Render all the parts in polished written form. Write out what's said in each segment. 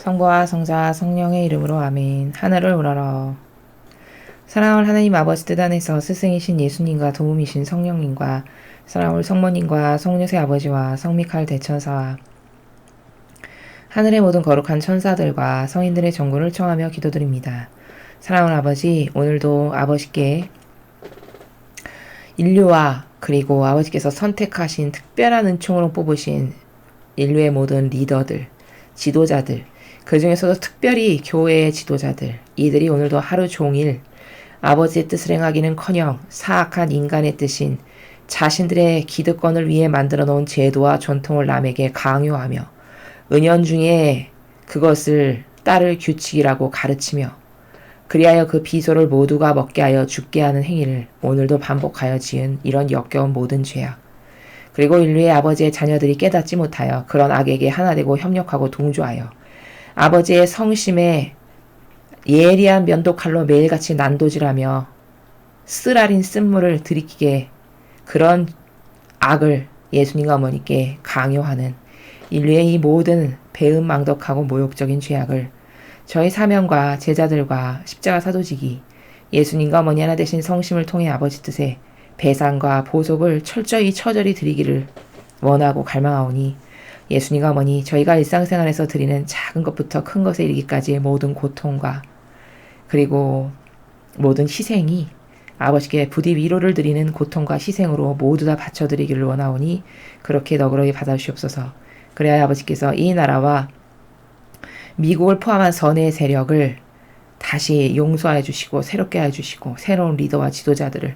성부와 성자와 성령의 이름으로 아멘. 하늘을 우러러. 사랑하는 하나님 아버지 뜻 안에서 스승이신 예수님과 도움이신 성령님과 사랑하는 성모님과 성녀세 아버지와 성미칼 대천사와 하늘의 모든 거룩한 천사들과 성인들의 정구를 청하며 기도드립니다. 사랑하는 아버지, 오늘도 아버지께 인류와 그리고 아버지께서 선택하신 특별한 은총으로 뽑으신 인류의 모든 리더들, 지도자들, 그 중에서도 특별히 교회의 지도자들, 이들이 오늘도 하루 종일 아버지의 뜻을 행하기는커녕 사악한 인간의 뜻인 자신들의 기득권을 위해 만들어 놓은 제도와 전통을 남에게 강요하며 은연중에 그것을 따를 규칙이라고 가르치며 그리하여 그 비소를 모두가 먹게 하여 죽게 하는 행위를 오늘도 반복하여 지은 이런 역겨운 모든 죄악, 그리고 인류의 아버지의 자녀들이 깨닫지 못하여 그런 악에게 하나 되고 협력하고 동조하여 아버지의 성심에 예리한 면도칼로 매일같이 난도질하며 쓰라린 쓴물을 들이키게 그런 악을 예수님과 어머니께 강요하는 인류의 이 모든 배은망덕하고 모욕적인 죄악을 저희 사명과 제자들과 십자가 사도직이 예수님과 어머니 하나 되신 성심을 통해 아버지 뜻에 배상과 보속을 철저히 처절히 드리기를 원하고 갈망하오니 예수님과 어머니 저희가 일상생활에서 드리는 작은 것부터 큰 것에 이르기까지의 모든 고통과 그리고 모든 희생이 아버지께 부디 위로를 드리는 고통과 희생으로 모두 다 바쳐드리기를 원하오니 그렇게 너그러이 받아주시옵소서. 그래야 아버지께서 이 나라와 미국을 포함한 선의 세력을 다시 용서해 주시고 새롭게 해주시고 새로운 리더와 지도자들을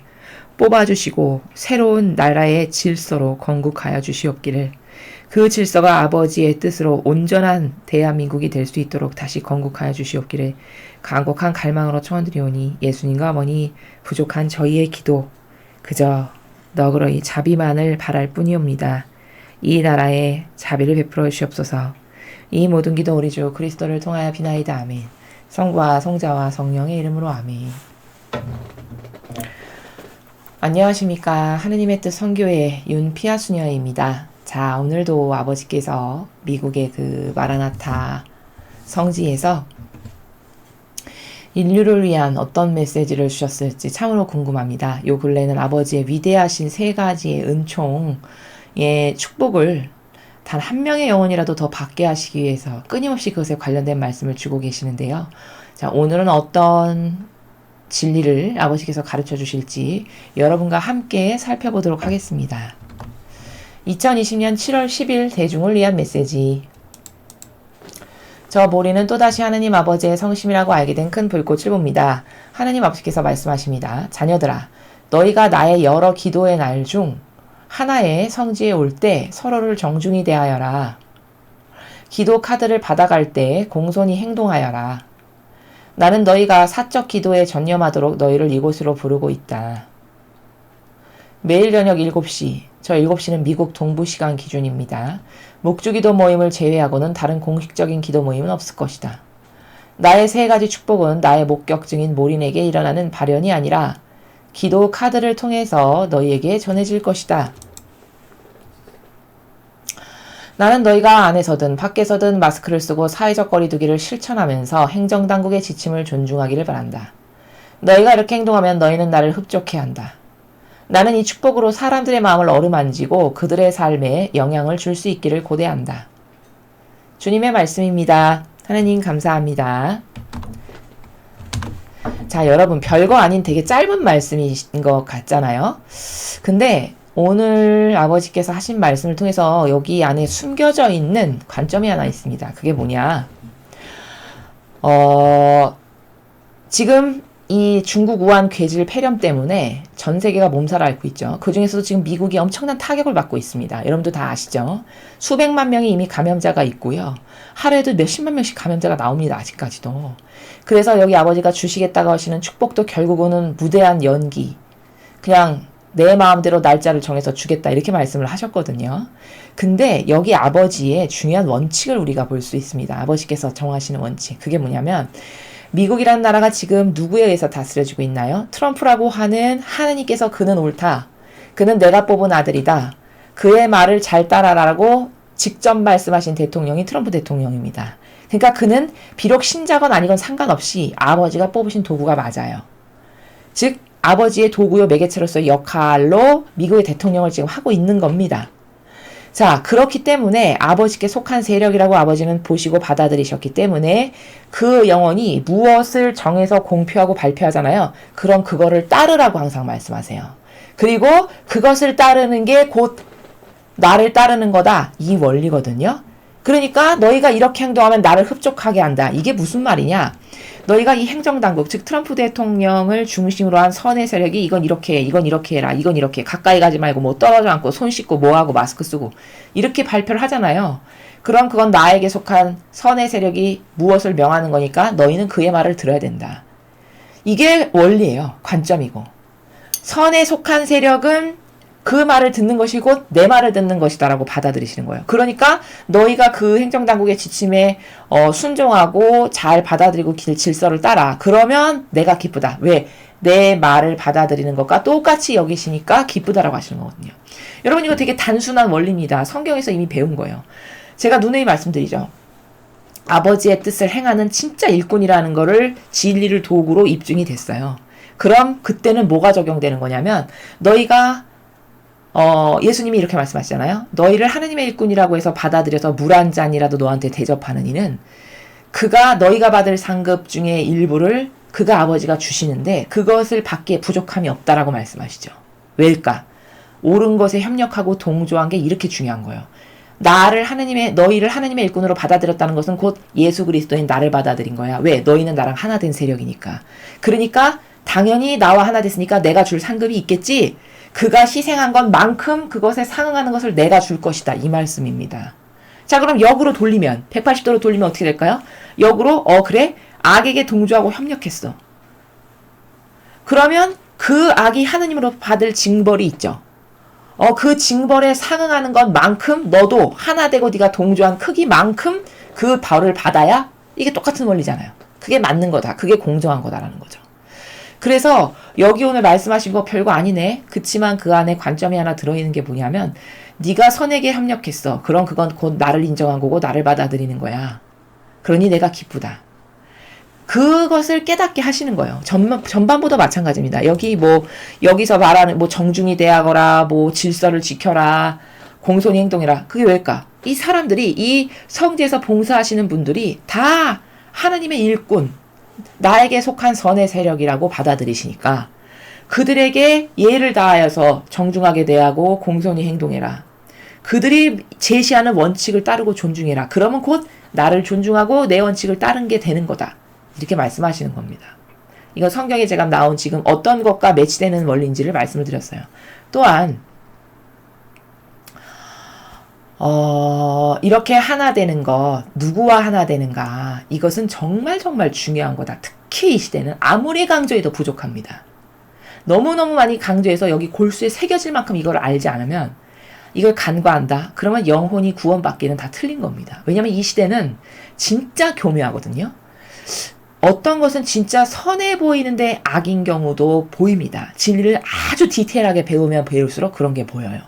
뽑아주시고 새로운 나라의 질서로 건국하여 주시옵기를, 그 질서가 아버지의 뜻으로 온전한 대한민국이 될 수 있도록 다시 건국하여 주시옵기를 간곡한 갈망으로 청원드리오니 예수님과 어머니 부족한 저희의 기도 그저 너그러이 자비만을 바랄 뿐이옵니다. 이 나라에 자비를 베풀어 주시옵소서. 이 모든 기도 우리 주 그리스도를 통하여 비나이다. 아멘. 성부와 성자와 성령의 이름으로 아멘. 안녕하십니까. 하느님의 뜻 선교회 윤피아 수녀입니다. 자, 오늘도 아버지께서 미국의 그 마라나타 성지에서 인류를 위한 어떤 메시지를 주셨을지 참으로 궁금합니다. 요 근래는 아버지의 위대하신 세 가지의 은총의 축복을 단 한 명의 영혼이라도 더 받게 하시기 위해서 끊임없이 그것에 관련된 말씀을 주고 계시는데요. 자, 오늘은 어떤 진리를 아버지께서 가르쳐 주실지 여러분과 함께 살펴보도록 하겠습니다. 2020년 7월 10일 대중을 위한 메시지. 저 모리는 또다시 하느님 아버지의 성심이라고 알게 된 큰 불꽃을 봅니다. 하느님 아버지께서 말씀하십니다. 자녀들아, 너희가 나의 여러 기도의 날 중 하나의 성지에 올 때 서로를 정중히 대하여라. 기도 카드를 받아갈 때 공손히 행동하여라. 나는 너희가 사적 기도에 전념하도록 너희를 이곳으로 부르고 있다. 매일 저녁 7시, 저 7시는 미국 동부 시간 기준입니다. 목주기도 모임을 제외하고는 다른 공식적인 기도 모임은 없을 것이다. 나의 세 가지 축복은 나의 목격증인 모린에게 일어나는 발현이 아니라 기도 카드를 통해서 너희에게 전해질 것이다. 나는 너희가 안에서든 밖에서든 마스크를 쓰고 사회적 거리 두기를 실천하면서 행정당국의 지침을 존중하기를 바란다. 너희가 이렇게 행동하면 너희는 나를 흡족해 한다. 나는 이 축복으로 사람들의 마음을 어루만지고 그들의 삶에 영향을 줄 수 있기를 고대한다. 주님의 말씀입니다. 하느님 감사합니다. 자, 여러분 별거 아닌 되게 짧은 말씀인 것 같잖아요. 근데 오늘 아버지께서 하신 말씀을 통해서 여기 안에 숨겨져 있는 관점이 하나 있습니다. 그게 뭐냐? 지금 이 중국 우한 괴질 폐렴 때문에 전 세계가 몸살 앓고 있죠. 그 중에서도 지금 미국이 엄청난 타격을 받고 있습니다. 여러분도 다 아시죠? 수백만 명이 이미 감염자가 있고요. 하루에도 몇십만 명씩 감염자가 나옵니다. 아직까지도. 그래서 여기 아버지가 주시겠다고 하시는 축복도 결국은 무대한 연기. 그냥 내 마음대로 날짜를 정해서 주겠다 이렇게 말씀을 하셨거든요. 근데 여기 아버지의 중요한 원칙을 우리가 볼 수 있습니다. 아버지께서 정하시는 원칙. 그게 뭐냐면 미국이라는 나라가 지금 누구에 의해서 다스려지고 있나요? 트럼프라고 하는 하느님께서 그는 옳다. 그는 내가 뽑은 아들이다. 그의 말을 잘 따라라고 직접 말씀하신 대통령이 트럼프 대통령입니다. 그러니까 그는 비록 신자건 아니건 상관없이 아버지가 뽑으신 도구가 맞아요. 즉 아버지의 도구요 매개체로서의 역할로 미국의 대통령을 지금 하고 있는 겁니다. 자, 그렇기 때문에 아버지께 속한 세력이라고 아버지는 보시고 받아들이셨기 때문에 그 영혼이 무엇을 정해서 공표하고 발표하잖아요. 그럼 그거를 따르라고 항상 말씀하세요. 그리고 그것을 따르는 게 곧 나를 따르는 거다. 이 원리거든요. 그러니까 너희가 이렇게 행동하면 나를 흡족하게 한다. 이게 무슨 말이냐? 너희가 이 행정당국, 즉 트럼프 대통령을 중심으로 한 선의 세력이 이건 이렇게 해, 이건 이렇게 해라, 이건 이렇게 해. 가까이 가지 말고 뭐 떨어져 앉고 손 씻고 뭐하고 마스크 쓰고 이렇게 발표를 하잖아요. 그럼 그건 나에게 속한 선의 세력이 무엇을 명하는 거니까 너희는 그의 말을 들어야 된다. 이게 원리예요. 관점이고. 선에 속한 세력은 그 말을 듣는 것이 곧 내 말을 듣는 것이다 라고 받아들이시는 거예요. 그러니까 너희가 그 행정당국의 지침에 순종하고 잘 받아들이고 질서를 따라. 그러면 내가 기쁘다. 왜? 내 말을 받아들이는 것과 똑같이 여기시니까 기쁘다라고 하시는 거거든요. 여러분 이거 되게 단순한 원리입니다. 성경에서 이미 배운 거예요. 제가 누누이 말씀드리죠. 아버지의 뜻을 행하는 진짜 일꾼이라는 거를 진리를 도구로 입증이 됐어요. 그럼 그때는 뭐가 적용되는 거냐면 너희가 예수님이 이렇게 말씀하시잖아요. 너희를 하느님의 일꾼이라고 해서 받아들여서 물 한 잔이라도 너한테 대접하는 이는 그가 너희가 받을 상급 중에 일부를 그가 아버지가 주시는데 그것을 받기에 부족함이 없다라고 말씀하시죠. 왜일까? 옳은 것에 협력하고 동조한 게 이렇게 중요한 거예요. 너희를 하느님의 일꾼으로 받아들였다는 것은 곧 예수 그리스도인 나를 받아들인 거야. 왜? 너희는 나랑 하나 된 세력이니까. 그러니까 당연히 나와 하나 됐으니까 내가 줄 상급이 있겠지. 그가 희생한 것만큼 그것에 상응하는 것을 내가 줄 것이다. 이 말씀입니다. 자, 그럼 역으로 돌리면 180도로 돌리면 어떻게 될까요? 역으로 그래? 악에게 동조하고 협력했어. 그러면 그 악이 하느님으로 받을 징벌이 있죠. 그 징벌에 상응하는 것만큼 너도 하나 되고 네가 동조한 크기만큼 그 벌을 받아야 이게 똑같은 원리잖아요. 그게 맞는 거다. 그게 공정한 거다라는 거죠. 그래서 여기 오늘 말씀하신 거 별거 아니네. 그치만 그 안에 관점이 하나 들어있는 게 뭐냐면 네가 선에게 협력했어. 그럼 그건 곧 나를 인정한 거고 나를 받아들이는 거야. 그러니 내가 기쁘다. 그것을 깨닫게 하시는 거예요. 전반부도 마찬가지입니다. 여기서 말하는 정중히 대하거라, 질서를 지켜라, 공손히 행동해라. 그게 왜일까? 이 사람들이, 이 성지에서 봉사하시는 분들이 다 하나님의 일꾼, 나에게 속한 선의 세력이라고 받아들이시니까 그들에게 예를 다하여서 정중하게 대하고 공손히 행동해라. 그들이 제시하는 원칙을 따르고 존중해라. 그러면 곧 나를 존중하고 내 원칙을 따른 게 되는 거다. 이렇게 말씀하시는 겁니다. 이건 성경에 제가 나온 지금 어떤 것과 매치되는 원리인지를 말씀을 드렸어요. 또한 이렇게 하나 되는 것, 누구와 하나 되는가, 이것은 정말 정말 중요한 거다. 특히 이 시대는 아무리 강조해도 부족합니다. 너무너무 많이 강조해서 여기 골수에 새겨질 만큼 이걸 알지 않으면 이걸 간과한다. 그러면 영혼이 구원받기는 다 틀린 겁니다. 왜냐하면 이 시대는 진짜 교묘하거든요. 어떤 것은 진짜 선해 보이는데 악인 경우도 보입니다. 진리를 아주 디테일하게 배우면 배울수록 그런 게 보여요.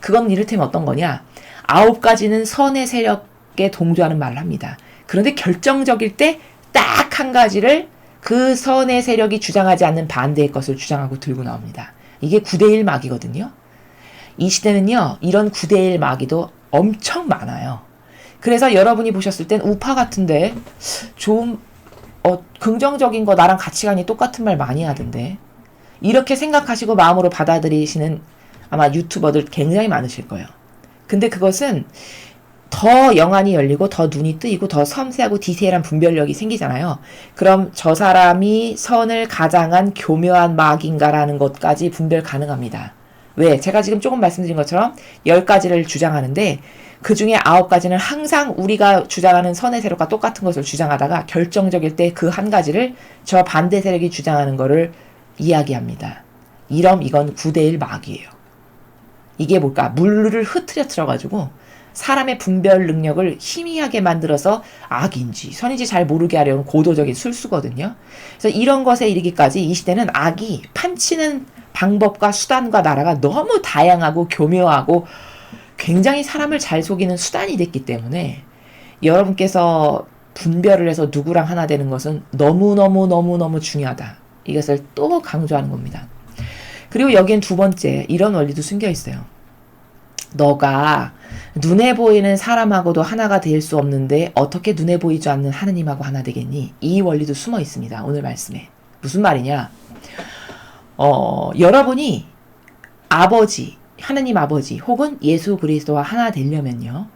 그건 이를테면 어떤 거냐? 9가지는 선의 세력에 동조하는 말을 합니다. 그런데 결정적일 때 딱 한 가지를 그 선의 세력이 주장하지 않는 반대의 것을 주장하고 들고 나옵니다. 이게 9대1 마귀거든요. 이 시대는요, 이런 9대1 마귀도 엄청 많아요. 그래서 여러분이 보셨을 땐 우파 같은데 좀 긍정적인 거 나랑 가치관이 똑같은 말 많이 하던데, 이렇게 생각하시고 마음으로 받아들이시는 아마 유튜버들 굉장히 많으실 거예요. 근데 그것은 더 영안이 열리고 더 눈이 뜨이고 더 섬세하고 디테일한 분별력이 생기잖아요. 그럼 저 사람이 선을 가장한 교묘한 마귀인가라는 것까지 분별 가능합니다. 왜? 제가 지금 조금 말씀드린 것처럼 10가지를 주장하는데 그 중에 9가지는 항상 우리가 주장하는 선의 세력과 똑같은 것을 주장하다가 결정적일 때 그 한 가지를 저 반대 세력이 주장하는 거를 이야기합니다. 이건 9대1 마귀예요. 이게 뭘까? 물을 흐트러뜨려가지고 사람의 분별 능력을 희미하게 만들어서 악인지 선인지 잘 모르게 하려는 고도적인 술수거든요. 그래서 이런 것에 이르기까지 이 시대는 악이 판치는 방법과 수단과 나라가 너무 다양하고 교묘하고 굉장히 사람을 잘 속이는 수단이 됐기 때문에 여러분께서 분별을 해서 누구랑 하나 되는 것은 너무너무 중요하다. 이것을 또 강조하는 겁니다. 그리고 여기엔 두 번째 이런 원리도 숨겨 있어요. 너가 눈에 보이는 사람하고도 하나가 될 수 없는데 어떻게 눈에 보이지 않는 하느님하고 하나 되겠니? 이 원리도 숨어 있습니다. 오늘 말씀에. 무슨 말이냐? 여러분이 아버지, 하느님 아버지 혹은 예수 그리스도와 하나 되려면요.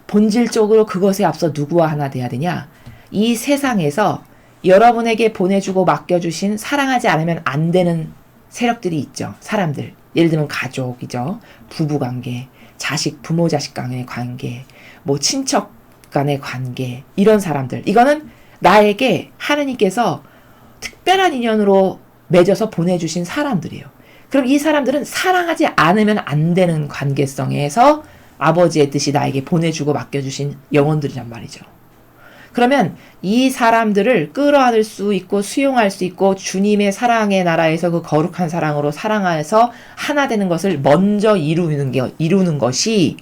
본질적으로 그것에 앞서 누구와 하나 돼야 되냐? 이 세상에서 여러분에게 보내주고 맡겨주신 사랑하지 않으면 안 되는 세력들이 있죠. 사람들. 예를 들면 가족이죠. 부부관계, 부모 자식 간의 관계, 뭐 친척 간의 관계, 이런 사람들. 이거는 나에게 하느님께서 특별한 인연으로 맺어서 보내주신 사람들이에요. 그럼 이 사람들은 사랑하지 않으면 안 되는 관계성에서 아버지의 뜻이 나에게 보내주고 맡겨주신 영혼들이란 말이죠. 그러면 이 사람들을 끌어안을 수 있고 수용할 수 있고 주님의 사랑의 나라에서 그 거룩한 사랑으로 사랑해서 하나 되는 것을 먼저 이루는 것이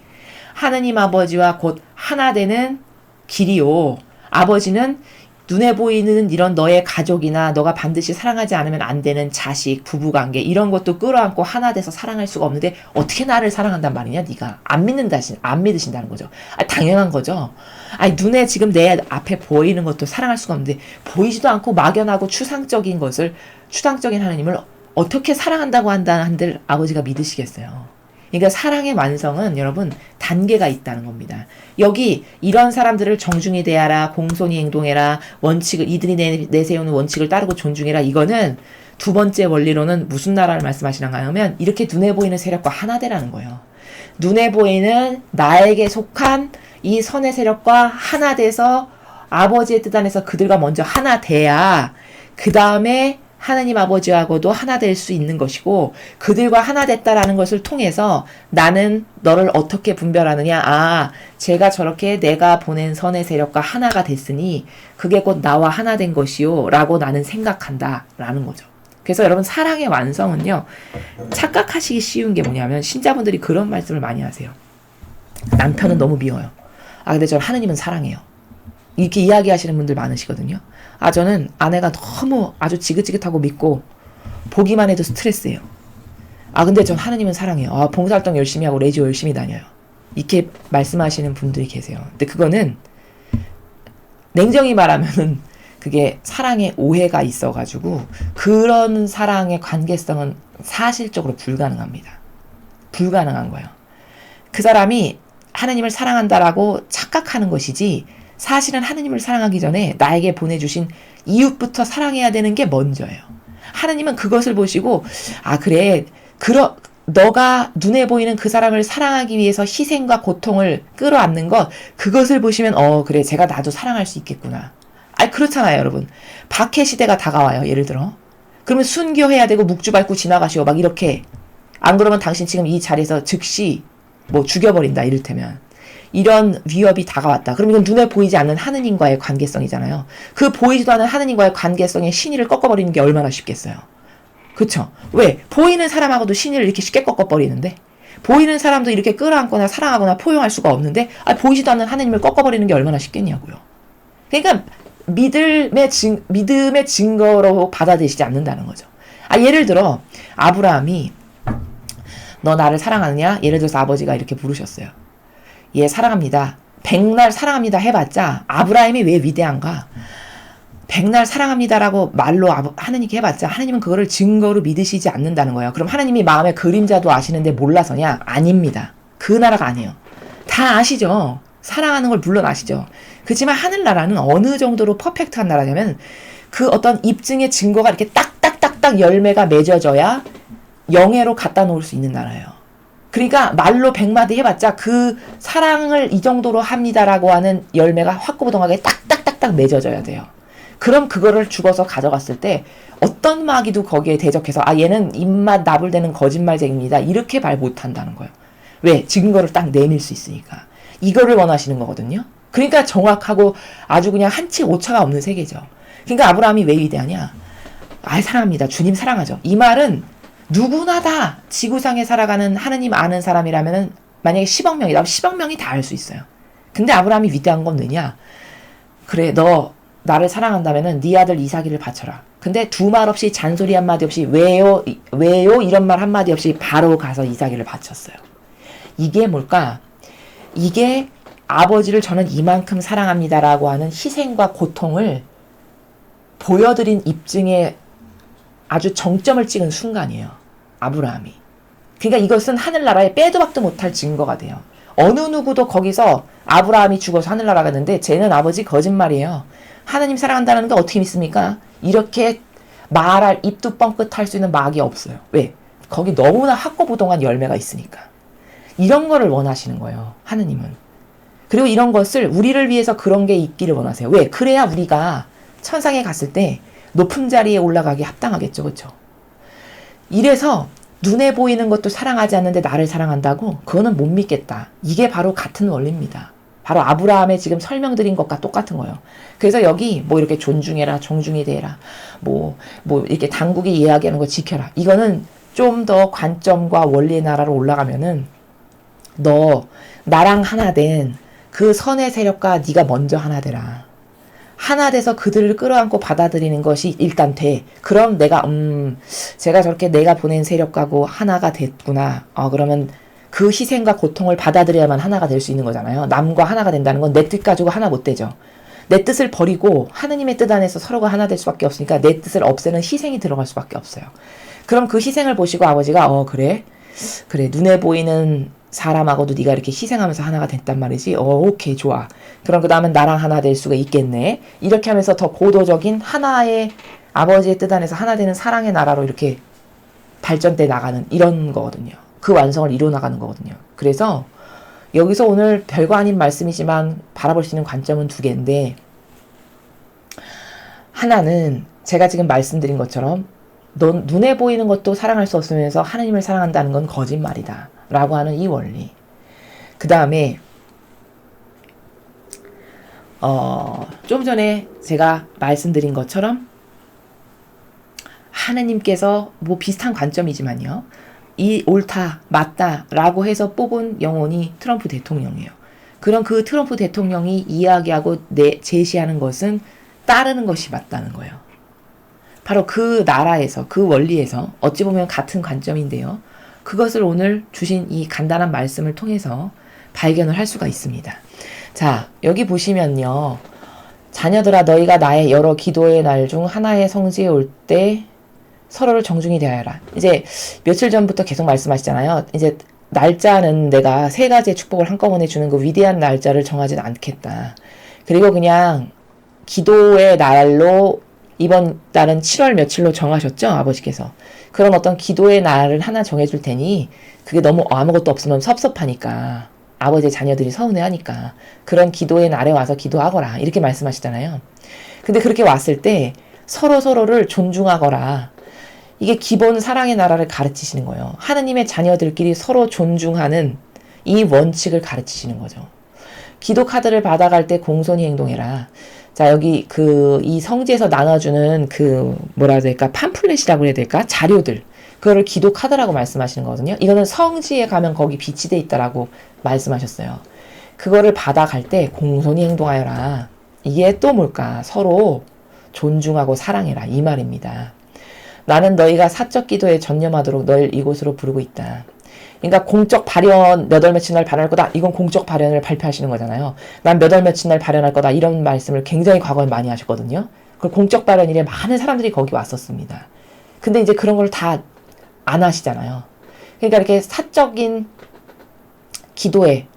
하느님 아버지와 곧 하나 되는 길이요. 아버지는 눈에 보이는 이런 너의 가족이나 너가 반드시 사랑하지 않으면 안 되는 자식, 부부관계 이런 것도 끌어안고 하나 돼서 사랑할 수가 없는데 어떻게 나를 사랑한단 말이냐 네가 안 믿으신다는 거죠. 당연한 거죠. 눈에 지금 내 앞에 보이는 것도 사랑할 수가 없는데 보이지도 않고 막연하고 추상적인 하나님을 어떻게 사랑한다고 한들 아버지가 믿으시겠어요. 그러니까 사랑의 완성은 여러분 단계가 있다는 겁니다. 여기 이런 사람들을 정중히 대하라, 공손히 행동해라, 이들이 내세우는 원칙을 따르고 존중해라. 이거는 두 번째 원리로는 무슨 나라를 말씀하시는가 하면 이렇게 눈에 보이는 세력과 하나 되라는 거예요. 눈에 보이는 나에게 속한 이 선의 세력과 하나 돼서 아버지의 뜻 안에서 그들과 먼저 하나 돼야 그 다음에 하나님 아버지하고도 하나 될 수 있는 것이고 그들과 하나 됐다라는 것을 통해서 나는 너를 어떻게 분별하느냐. 제가 저렇게 내가 보낸 선의 세력과 하나가 됐으니 그게 곧 나와 하나 된 것이요 라고 나는 생각한다 라는 거죠. 그래서 여러분 사랑의 완성은요 착각하시기 쉬운 게 뭐냐면 신자분들이 그런 말씀을 많이 하세요. 남편은 너무 미워요. 근데 저는 하느님은 사랑해요. 이렇게 이야기하시는 분들 많으시거든요. 저는 아내가 너무 아주 지긋지긋하고 믿고 보기만 해도 스트레스예요. 근데 전 하느님은 사랑해요. 봉사활동 열심히 하고 레지오 열심히 다녀요. 이렇게 말씀하시는 분들이 계세요. 근데 그거는 냉정히 말하면은 그게 사랑에 오해가 있어가지고 그런 사랑의 관계성은 사실적으로 불가능합니다. 불가능한 거예요. 그 사람이 하느님을 사랑한다라고 착각하는 것이지 사실은 하느님을 사랑하기 전에 나에게 보내주신 이웃부터 사랑해야 되는 게 먼저예요. 하느님은 그것을 보시고 그래 너가 눈에 보이는 그 사람을 사랑하기 위해서 희생과 고통을 끌어안는 것 그것을 보시면 그래 제가 나도 사랑할 수 있겠구나. 그렇잖아요 여러분. 박해 시대가 다가와요. 예를 들어 그러면 순교해야 되고 묵주 밟고 지나가시오 막 이렇게 안 그러면 당신 지금 이 자리에서 즉시 뭐 죽여버린다 이를테면 이런 위협이 다가왔다. 그럼 이건 눈에 보이지 않는 하느님과의 관계성이잖아요. 그 보이지도 않는 하느님과의 관계성의 신의를 꺾어버리는 게 얼마나 쉽겠어요. 그쵸? 왜? 보이는 사람하고도 신의를 이렇게 쉽게 꺾어버리는데 보이는 사람도 이렇게 끌어안거나 사랑하거나 포용할 수가 없는데 보이지도 않는 하느님을 꺾어버리는 게 얼마나 쉽겠냐고요. 그러니까 믿음의 증거로 받아들이지 않는다는 거죠. 예를 들어 아브라함이 너 나를 사랑하느냐? 예를 들어서 아버지가 이렇게 부르셨어요. 예, 사랑합니다. 백날 사랑합니다 해봤자 아브라함이 왜 위대한가? 백날 사랑합니다라고 말로 하느님께 해봤자 하느님은 그거를 증거로 믿으시지 않는다는 거예요. 그럼 하느님이 마음의 그림자도 아시는데 몰라서냐? 아닙니다. 그 나라가 아니에요. 다 아시죠? 사랑하는 걸 물론 아시죠. 그렇지만 하늘나라는 어느 정도로 퍼펙트한 나라냐면 그 어떤 입증의 증거가 이렇게 딱딱딱딱 열매가 맺어져야 영예로 갖다 놓을 수 있는 나라예요. 그러니까 말로 100마디 해봤자 그 사랑을 이 정도로 합니다라고 하는 열매가 확고부동하게 딱딱딱딱 맺어져야 돼요. 그럼 그거를 죽어서 가져갔을 때 어떤 마귀도 거기에 대적해서 얘는 입맛 나불대는 거짓말쟁입니다. 이렇게 말 못한다는 거예요. 왜? 증거를 딱 내밀 수 있으니까. 이거를 원하시는 거거든요. 그러니까 정확하고 아주 그냥 한치 오차가 없는 세계죠. 그러니까 아브라함이 왜 위대하냐? 사랑합니다. 주님 사랑하죠. 이 말은 누구나 다 지구상에 살아가는 하느님 아는 사람이라면은 만약에 10억 명이다. 10억 명이 다 알 수 있어요. 근데 아브라함이 위대한 건 뭐냐? 그래, 너 나를 사랑한다면은 네 아들 이삭을 바쳐라. 근데 두 말 없이 잔소리 한마디 없이 왜요? 왜요? 이런 말 한마디 없이 바로 가서 이삭을 바쳤어요. 이게 뭘까? 이게 아버지를 저는 이만큼 사랑합니다라고 하는 희생과 고통을 보여드린 입증에 아주 정점을 찍은 순간이에요. 아브라함이. 그러니까 이것은 하늘나라에 빼도 박도 못할 증거가 돼요. 어느 누구도 거기서 아브라함이 죽어서 하늘나라 갔는데 쟤는 아버지 거짓말이에요. 하나님 사랑한다는 게 어떻게 믿습니까? 이렇게 말할 입도 뻥끗 할 수 있는 막이 없어요. 왜? 거기 너무나 학고부동한 열매가 있으니까. 이런 거를 원하시는 거예요. 하느님은. 그리고 이런 것을 우리를 위해서 그런 게 있기를 원하세요. 왜? 그래야 우리가 천상에 갔을 때 높은 자리에 올라가기 합당하겠죠. 그렇죠? 이래서 눈에 보이는 것도 사랑하지 않는데 나를 사랑한다고? 그거는 못 믿겠다. 이게 바로 같은 원리입니다. 바로 아브라함의 지금 설명드린 것과 똑같은 거예요. 그래서 여기 뭐 이렇게 존중해라, 존중이 되라, 뭐 이렇게 당국이 이야기하는 거 지켜라. 이거는 좀 더 관점과 원리의 나라로 올라가면은 너 나랑 하나 된 그 선의 세력과 네가 먼저 하나 되라. 하나 돼서 그들을 끌어안고 받아들이는 것이 일단 돼. 그럼 내가 제가 저렇게 내가 보낸 세력하고 하나가 됐구나. 그러면 그 희생과 고통을 받아들여야만 하나가 될 수 있는 거잖아요. 남과 하나가 된다는 건 내 뜻 가지고 하나 못 되죠. 내 뜻을 버리고 하느님의 뜻 안에서 서로가 하나 될 수밖에 없으니까 내 뜻을 없애는 희생이 들어갈 수밖에 없어요. 그럼 그 희생을 보시고 아버지가 그래 눈에 보이는 사람하고도 네가 이렇게 희생하면서 하나가 됐단 말이지. 오케이 좋아. 그럼 그 다음엔 나랑 하나 될 수가 있겠네. 이렇게 하면서 더 고도적인 하나의 아버지의 뜻 안에서 하나 되는 사랑의 나라로 이렇게 발전돼 나가는 이런 거거든요. 그 완성을 이뤄 나가는 거거든요. 그래서 여기서 오늘 별거 아닌 말씀이지만 바라볼 수 있는 관점은 두 개인데, 하나는 제가 지금 말씀드린 것처럼 넌 눈에 보이는 것도 사랑할 수 없으면서 하나님을 사랑한다는 건 거짓말이다 라고 하는 이 원리. 그 다음에 좀 전에 제가 말씀드린 것처럼 하나님께서 뭐 비슷한 관점이지만요, 이 옳다 맞다 라고 해서 뽑은 영혼이 트럼프 대통령이에요. 그럼 그 트럼프 대통령이 이야기하고 제시하는 것은 따르는 것이 맞다는 거예요. 바로 그 나라에서, 그 원리에서 어찌 보면 같은 관점인데요, 그것을 오늘 주신 이 간단한 말씀을 통해서 발견을 할 수가 있습니다. 자, 여기 보시면요, 자녀들아 너희가 나의 여러 기도의 날 중 하나의 성지에 올 때 서로를 정중히 대하여라. 이제 며칠 전부터 계속 말씀하시잖아요. 이제 날짜는 내가 세 가지의 축복을 한꺼번에 주는 그 위대한 날짜를 정하지는 않겠다. 그리고 그냥 기도의 날로 이번 달은 7월 며칠로 정하셨죠? 아버지께서. 그런 어떤 기도의 날을 하나 정해줄 테니 그게 너무 아무것도 없으면 섭섭하니까, 아버지의 자녀들이 서운해하니까 그런 기도의 날에 와서 기도하거라 이렇게 말씀하시잖아요. 근데 그렇게 왔을 때 서로를 존중하거라. 이게 기본 사랑의 나라를 가르치시는 거예요. 하느님의 자녀들끼리 서로 존중하는 이 원칙을 가르치시는 거죠. 기도 카드를 받아갈 때 공손히 행동해라. 자, 여기 이 성지에서 나눠주는 뭐라 해야 될까? 팜플렛이라고 해야 될까? 자료들. 그거를 기도 카드라고 말씀하시는 거거든요. 이거는 성지에 가면 거기 비치돼 있다라고 말씀하셨어요. 그거를 받아갈 때 공손히 행동하여라. 이게 또 뭘까? 서로 존중하고 사랑해라. 이 말입니다. 나는 너희가 사적 기도에 전념하도록 널 이곳으로 부르고 있다. 그러니까 공적 발언 몇 월 며칠 날 발언할 거다. 이건 공적 발언을 발표하시는 거잖아요. 난 몇 월 며칠 날 발언할 거다. 이런 말씀을 굉장히 과거에 많이 하셨거든요. 그 공적 발언일에 많은 사람들이 거기 왔었습니다. 근데 이제 그런 걸 다 안 하시잖아요. 그러니까 이렇게 사적인 기도에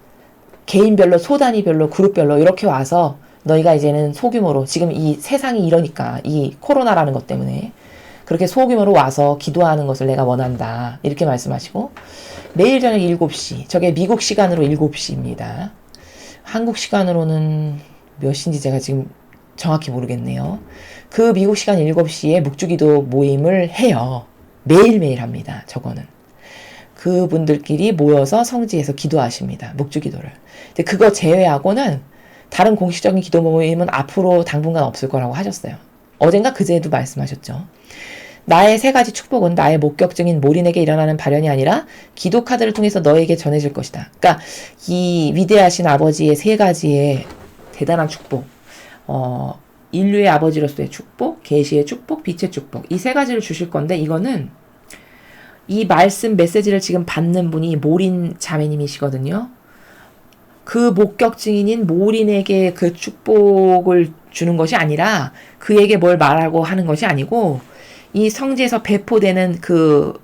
개인별로, 소단위별로, 그룹별로 이렇게 와서 너희가 이제는 소규모로, 지금 이 세상이 이러니까 이 코로나라는 것 때문에 그렇게 소규모로 와서 기도하는 것을 내가 원한다. 이렇게 말씀하시고, 매일 저녁 7시, 저게 미국 시간으로 7시입니다. 한국 시간으로는 몇 시인지 제가 지금 정확히 모르겠네요. 그 미국 시간 7시에 묵주기도 모임을 해요. 매일매일 합니다. 저거는. 그분들끼리 모여서 성지에서 기도하십니다. 묵주기도를. 근데 그거 제외하고는 다른 공식적인 기도 모임은 앞으로 당분간 없을 거라고 하셨어요. 어젠가 그제도 말씀하셨죠. 나의 세 가지 축복은 나의 목격증인 몰인에게 일어나는 발현이 아니라 기도 카드를 통해서 너에게 전해질 것이다. 그러니까 이 위대하신 아버지의 세 가지의 대단한 축복, 인류의 아버지로서의 축복, 계시의 축복, 빛의 축복, 이 세 가지를 주실 건데, 이거는 이 말씀 메시지를 지금 받는 분이 몰인 자매님이시거든요. 그 목격 증인인 몰인에게 그 축복을 주는 것이 아니라 그에게 뭘 말하고 하는 것이 아니고, 이 성지에서 배포되는 그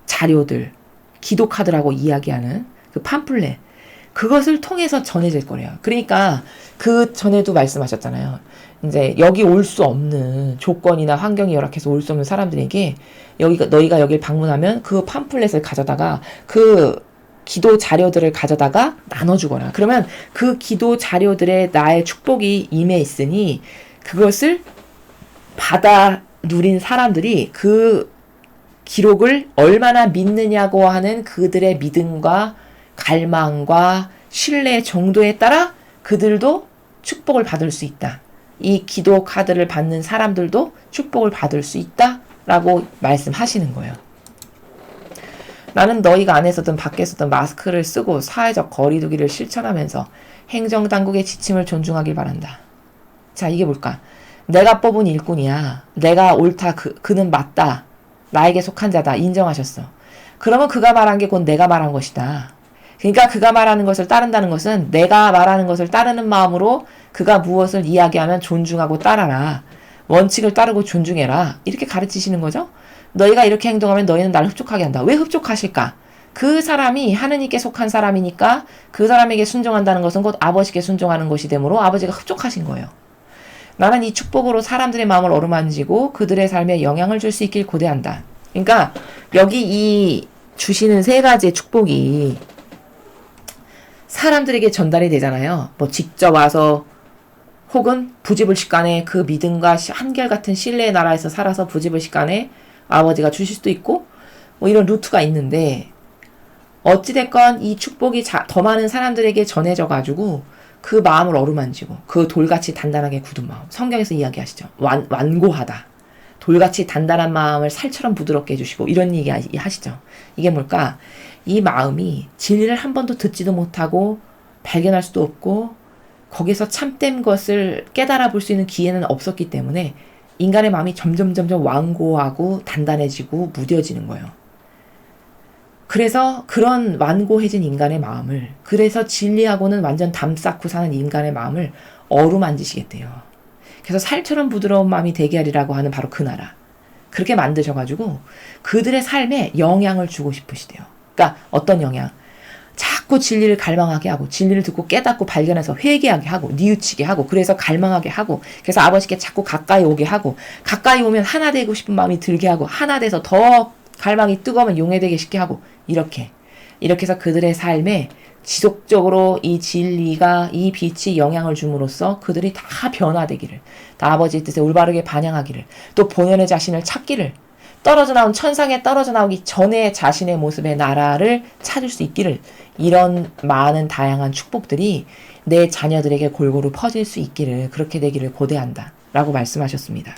자료들, 기도 카드라고 이야기하는 그 팜플렛, 그것을 통해서 전해질 거래요. 그러니까 그 전에도 말씀하셨잖아요. 이제 여기 올 수 없는 조건이나 환경이 열악해서 올 수 없는 사람들에게 너희가 여길 방문하면 그 팜플렛을 가져다가 그 기도 자료들을 가져다가 나눠주거나, 그러면 그 기도 자료들에 나의 축복이 임해 있으니 그것을 받아 누린 사람들이 그 기록을 얼마나 믿느냐고 하는 그들의 믿음과 갈망과 신뢰 정도에 따라 그들도 축복을 받을 수 있다. 이 기도 카드를 받는 사람들도 축복을 받을 수 있다라고 말씀하시는 거예요. 나는 너희가 안에서든 밖에서든 마스크를 쓰고 사회적 거리두기를 실천하면서 행정당국의 지침을 존중하길 바란다. 자, 이게 뭘까? 내가 뽑은 일꾼이야. 내가 옳다. 그는 맞다. 나에게 속한 자다. 인정하셨어. 그러면 그가 말한 게 곧 내가 말한 것이다. 그러니까 그가 말하는 것을 따른다는 것은 내가 말하는 것을 따르는 마음으로 그가 무엇을 이야기하면 존중하고 따라라. 원칙을 따르고 존중해라. 이렇게 가르치시는 거죠. 너희가 이렇게 행동하면 너희는 나를 흡족하게 한다. 왜 흡족하실까? 그 사람이 하느님께 속한 사람이니까 그 사람에게 순종한다는 것은 곧 아버지께 순종하는 것이 되므로 아버지가 흡족하신 거예요. 나는 이 축복으로 사람들의 마음을 어루만지고 그들의 삶에 영향을 줄 수 있길 고대한다. 그러니까 여기 이 주시는 세 가지의 축복이 사람들에게 전달이 되잖아요. 뭐 직접 와서 혹은 부지불식간에 그 믿음과 한결같은 신뢰의 나라에서 살아서 부지불식간에 아버지가 주실 수도 있고 뭐 이런 루트가 있는데, 어찌됐건 이 축복이 더 많은 사람들에게 전해져 가지고 그 마음을 어루만지고 그 돌같이 단단하게 굳은 마음, 성경에서 이야기하시죠. 완고하다. 돌같이 단단한 마음을 살처럼 부드럽게 해주시고 이런 얘기 하시죠. 이게 뭘까? 이 마음이 진리를 한 번도 듣지도 못하고 발견할 수도 없고 거기서 참된 것을 깨달아 볼 수 있는 기회는 없었기 때문에 인간의 마음이 점점 완고하고 단단해지고 무뎌지는 거예요. 그래서 그런 완고해진 인간의 마음을, 그래서 진리하고는 완전 담쌓고 사는 인간의 마음을 어루만지시겠대요. 그래서 살처럼 부드러운 마음이 되게 하리라고 하는 바로 그 나라. 그렇게 만드셔가지고 그들의 삶에 영향을 주고 싶으시대요. 그러니까 어떤 영향? 자꾸 진리를 갈망하게 하고 진리를 듣고 깨닫고 발견해서 회개하게 하고 뉘우치게 하고 그래서 갈망하게 하고 그래서 아버지께 자꾸 가까이 오게 하고 가까이 오면 하나 되고 싶은 마음이 들게 하고 하나 돼서 더 갈망이 뜨거우면 용해되게 쉽게 하고 이렇게 해서 그들의 삶에 지속적으로 이 진리가 이 빛이 영향을 줌으로써 그들이 다 변화되기를, 다 아버지의 뜻에 올바르게 반영하기를, 또 본연의 자신을 찾기를, 천상에 떨어져 나오기 전에 자신의 모습의 나라를 찾을 수 있기를, 이런 많은 다양한 축복들이 내 자녀들에게 골고루 퍼질 수 있기를, 그렇게 되기를 고대한다 라고 말씀하셨습니다.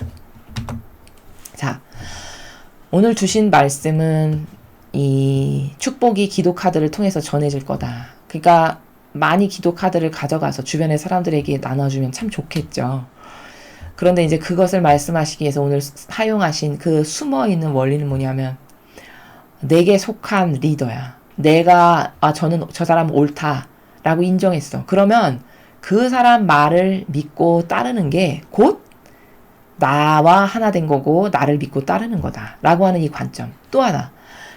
자, 오늘 주신 말씀은 이 축복이 기도 카드를 통해서 전해질 거다. 그러니까 많이 기도 카드를 가져가서 주변의 사람들에게 나눠주면 참 좋겠죠. 그런데 이제 그것을 말씀하시기 위해서 오늘 사용하신 그 숨어있는 원리는 뭐냐면, 내게 속한 리더야. 저 사람 옳다라고 인정했어. 그러면 그 사람 말을 믿고 따르는 게 곧 나와 하나 된 거고 나를 믿고 따르는 거다 라고 하는 이 관점. 또 하나,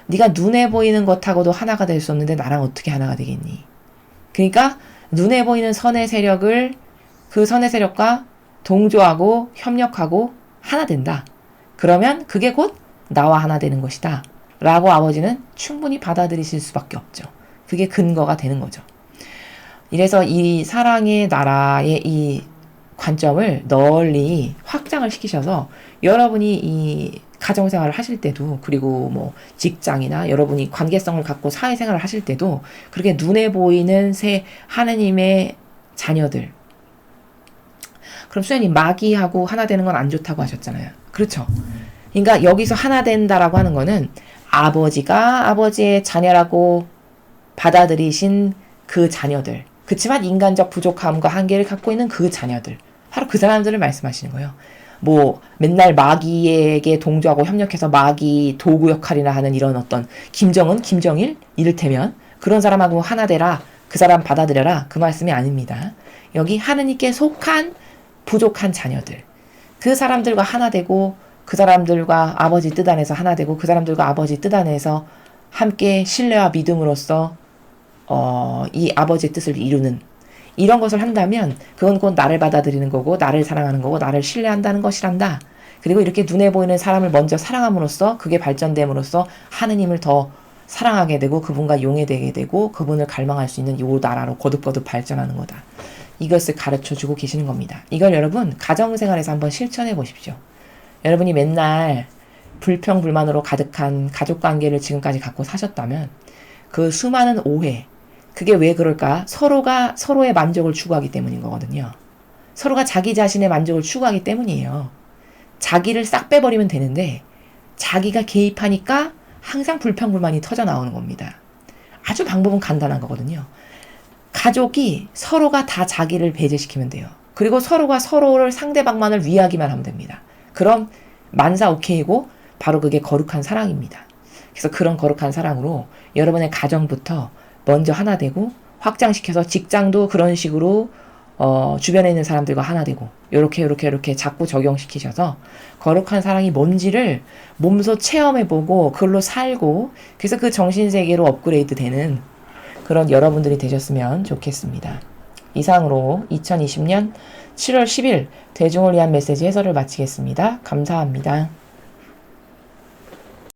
네가 눈에 보이는 것하고도 하나가 될 수 없는데 나랑 어떻게 하나가 되겠니? 그러니까 눈에 보이는 선의 세력을 그 선의 세력과 동조하고 협력하고 하나 된다. 그러면 그게 곧 나와 하나 되는 것이다 라고 아버지는 충분히 받아들이실 수밖에 없죠. 그게 근거가 되는 거죠. 이래서 이 사랑의 나라의 이 관점을 널리 확장을 시키셔서 여러분이 이 가정생활을 하실 때도, 그리고 뭐 직장이나 여러분이 관계성을 갖고 사회생활을 하실 때도 그렇게 눈에 보이는 하느님의 자녀들. 그럼 수연이 마귀하고 하나 되는 건 안 좋다고 하셨잖아요. 그렇죠. 그러니까 여기서 하나 된다라고 하는 거는 아버지가 아버지의 자녀라고 받아들이신 그 자녀들, 그치만 인간적 부족함과 한계를 갖고 있는 그 자녀들, 바로 그 사람들을 말씀하시는 거예요. 뭐 맨날 마귀에게 동조하고 협력해서 마귀 도구 역할이나 하는 이런 어떤 김정은, 김정일 이를테면 그런 사람하고 하나 되라, 그 사람 받아들여라, 그 말씀이 아닙니다. 여기 하느님께 속한 부족한 자녀들, 그 사람들과 하나 되고 그 사람들과 아버지 뜻 안에서 하나 되고 그 사람들과 아버지 뜻 안에서 함께 신뢰와 믿음으로써 이 아버지의 뜻을 이루는 이런 것을 한다면 그건 곧 나를 받아들이는 거고 나를 사랑하는 거고 나를 신뢰한다는 것이란다. 그리고 이렇게 눈에 보이는 사람을 먼저 사랑함으로써 그게 발전됨으로써 하느님을 더 사랑하게 되고 그분과 용해되게 되고 그분을 갈망할 수 있는 요 나라로 거듭거듭 발전하는 거다. 이것을 가르쳐주고 계시는 겁니다. 이걸 여러분 가정생활에서 한번 실천해 보십시오. 여러분이 맨날 불평불만으로 가득한 가족관계를 지금까지 갖고 사셨다면 그 수많은 오해, 그게 왜 그럴까? 서로가 서로의 만족을 추구하기 때문인 거거든요. 서로가 자기 자신의 만족을 추구하기 때문이에요. 자기를 싹 빼버리면 되는데 자기가 개입하니까 항상 불평불만이 터져 나오는 겁니다. 아주 방법은 간단한 거거든요. 가족이 서로가 다 자기를 배제시키면 돼요. 그리고 서로가 서로를 상대방만을 위하기만 하면 됩니다. 그럼 만사 오케이고 바로 그게 거룩한 사랑입니다. 그래서 그런 거룩한 사랑으로 여러분의 가정부터 먼저 하나 되고 확장시켜서 직장도 그런 식으로 주변에 있는 사람들과 하나 되고 요렇게 자꾸 적용시키셔서 거룩한 사랑이 뭔지를 몸소 체험해보고 그걸로 살고 그래서 그 정신세계로 업그레이드 되는 그런 여러분들이 되셨으면 좋겠습니다. 이상으로 2020년 7월 10일 대중을 위한 메시지 해설을 마치겠습니다. 감사합니다.